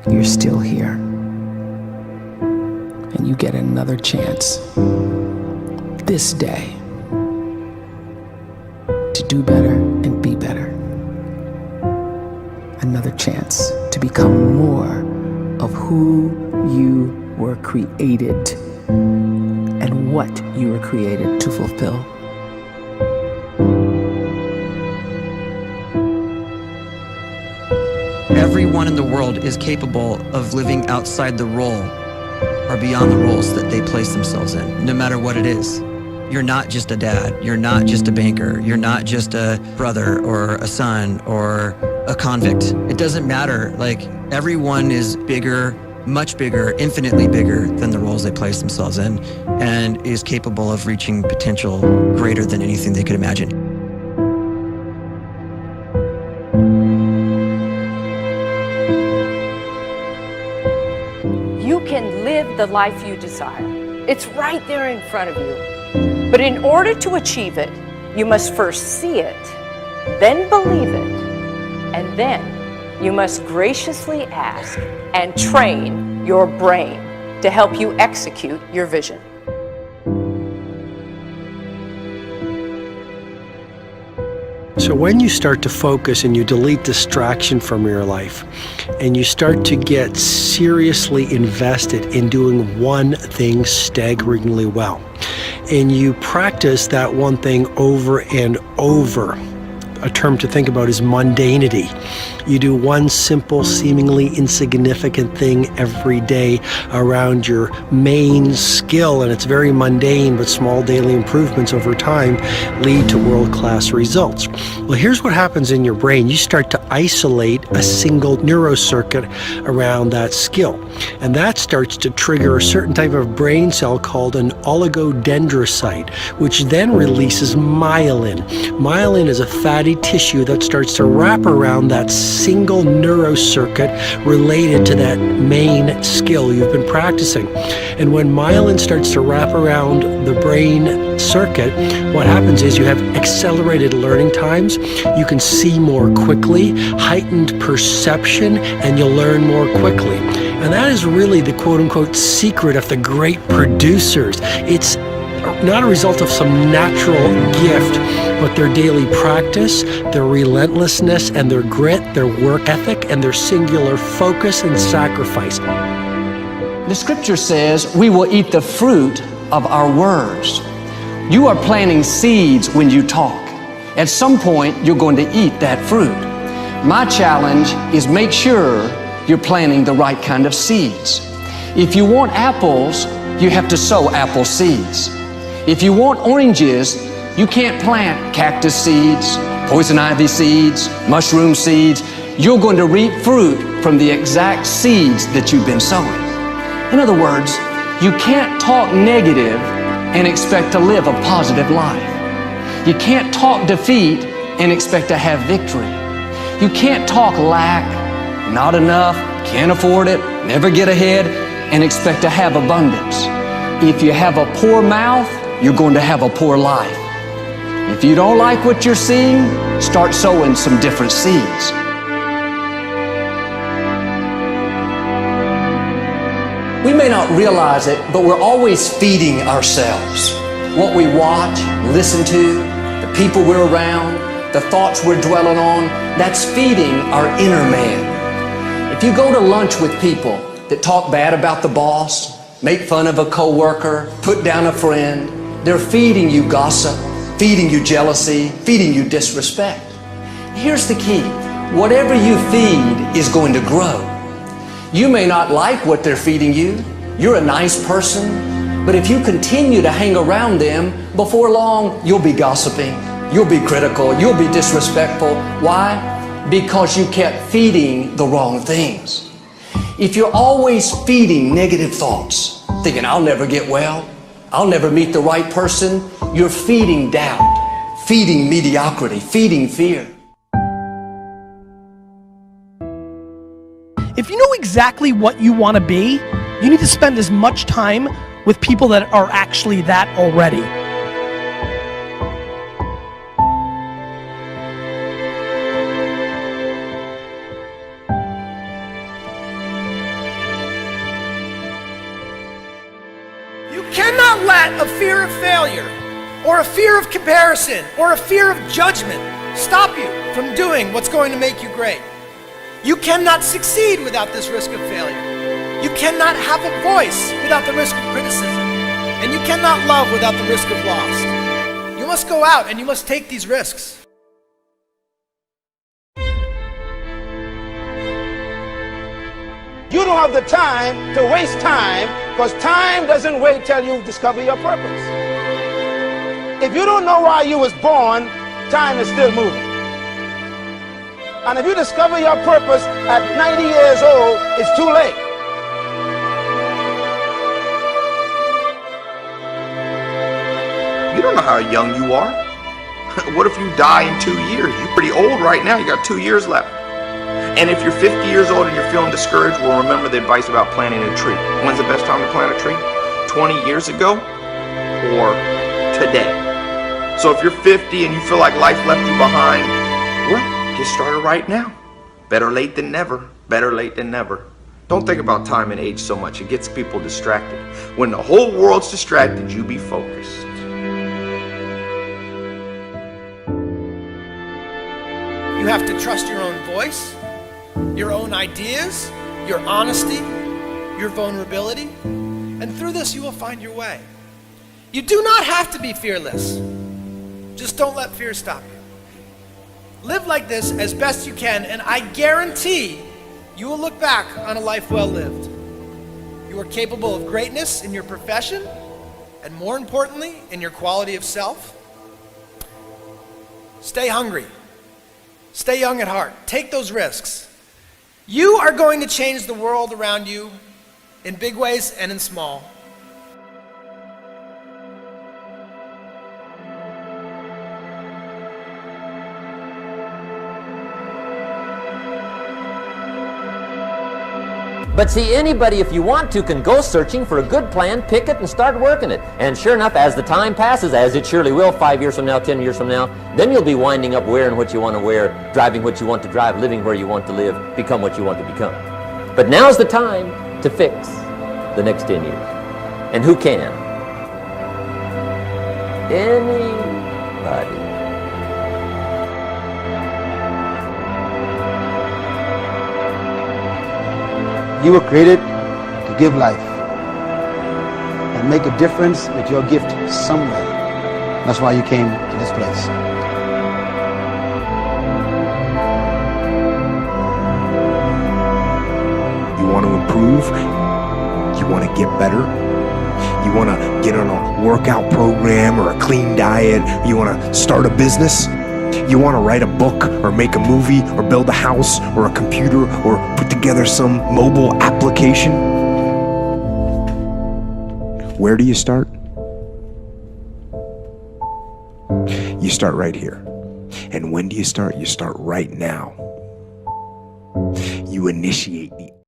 you're still here. And you get another chance this day to do better and be better. Another chance to become more of who you were created and what you were created to fulfill. Everyone in the world is capable of living outside the role or beyond the roles that they place themselves in, no matter what it is. You're not just a dad, you're not just a banker, you're not just a brother or a son or a convict. It doesn't matter. Like, everyone is bigger, much bigger, infinitely bigger than the roles they place themselves in, and is capable of reaching potential greater than anything they could imagine. You can live the life you desire. It's right there in front of you. But in order to achieve it, you must first see it, then believe it, and then you must graciously ask and train your brain to help you execute your vision. So when you start to focus and you delete distraction from your life, and you start to get seriously invested in doing one thing staggeringly well, and you practice that one thing over and over, a term to think about is mundanity. You do one simple, seemingly insignificant thing every day around your main skill, and it's very mundane, but small daily improvements over time lead to world-class results. Well, here's what happens in your brain. You start to isolate a single neurocircuit around that skill, and that starts to trigger a certain type of brain cell called an oligodendrocyte, which then releases myelin. Myelin is a fatty tissue that starts to wrap around that single neurocircuit related to that main skill you've been practicing. And when myelin starts to wrap around the brain circuit, what happens is you have accelerated learning times, you can see more quickly, heightened perception, and you'll learn more quickly. And that is really the quote-unquote secret of the great producers. It's not a result of some natural gift, but their daily practice, their relentlessness and their grit, their work ethic, and their singular focus and sacrifice. The scripture says we will eat the fruit of our words. You are planting seeds when you talk. At some point, you're going to eat that fruit. My challenge is make sure you're planting the right kind of seeds. If you want apples, you have to sow apple seeds. If you want oranges, you can't plant cactus seeds, poison ivy seeds, mushroom seeds. You're going to reap fruit from the exact seeds that you've been sowing. In other words, you can't talk negative and expect to live a positive life. You can't talk defeat and expect to have victory. You can't talk lack, not enough, can't afford it, never get ahead, and expect to have abundance. If you have a poor mouth, you're going to have a poor life. If you don't like what you're seeing, start sowing some different seeds. We may not realize it, but we're always feeding ourselves. What we watch, listen to, the people we're around, the thoughts we're dwelling on, that's feeding our inner man. If you go to lunch with people that talk bad about the boss, make fun of a coworker, put down a friend, they're feeding you gossip, feeding you jealousy, feeding you disrespect. Here's the key. Whatever you feed is going to grow. You may not like what they're feeding you. You're a nice person. But if you continue to hang around them, before long, you'll be gossiping. You'll be critical. You'll be disrespectful. Why? Because you kept feeding the wrong things. If you're always feeding negative thoughts, thinking, I'll never get well, I'll never meet the right person, you're feeding doubt, feeding mediocrity, feeding fear. If you know exactly what you want to be, you need to spend as much time with people that are actually that already. cannot let a fear of failure or a fear of comparison or a fear of judgment stop you from doing what's going to make you great. You cannot succeed without this risk of failure. You cannot have a voice without the risk of criticism. And you cannot love without the risk of loss. You must go out and you must take these risks. You don't have the time to waste time, because time doesn't wait till you discover your purpose. If you don't know why you was born, time is still moving. And if you discover your purpose at 90 years old, it's too late. You don't know how young you are. What if you die in 2 years? You're pretty old right now. You got 2 years left. And if you're 50 years old and you're feeling discouraged, well, remember the advice about planting a tree. When's the best time to plant a tree? 20 years ago or today? So if you're 50 and you feel like life left you behind, well, get started right now. Better late than never. Better late than never. Don't think about time and age so much. It gets people distracted. When the whole world's distracted, you be focused. You have to trust your own voice, your own ideas, your honesty, your vulnerability, and through this you will find your way. You do not have to be fearless. Just don't let fear stop you. Live like this as best you can, and I guarantee you will look back on a life well lived. You are capable of greatness in your profession, and more importantly, in your quality of self. Stay hungry. Stay young at heart. Take those risks. You are going to change the world around you in big ways and in small. But see, anybody, if you want to, can go searching for a good plan, pick it, and start working it. And sure enough, as the time passes, as it surely will 5 years from now, 10 years from now, then you'll be winding up wearing what you want to wear, driving what you want to drive, living where you want to live, become what you want to become. But now's the time to fix the next 10 years. And who can? Anybody. You were created to give life and make a difference with your gift somewhere. That's why you came to this place. You want to improve? You want to get better? You want to get on a workout program or a clean diet? You want to start a business? You want to write a book or make a movie or build a house or a computer or put together some mobile application? Where do you start? You start right here. And when do you start? You start right now. You initiate the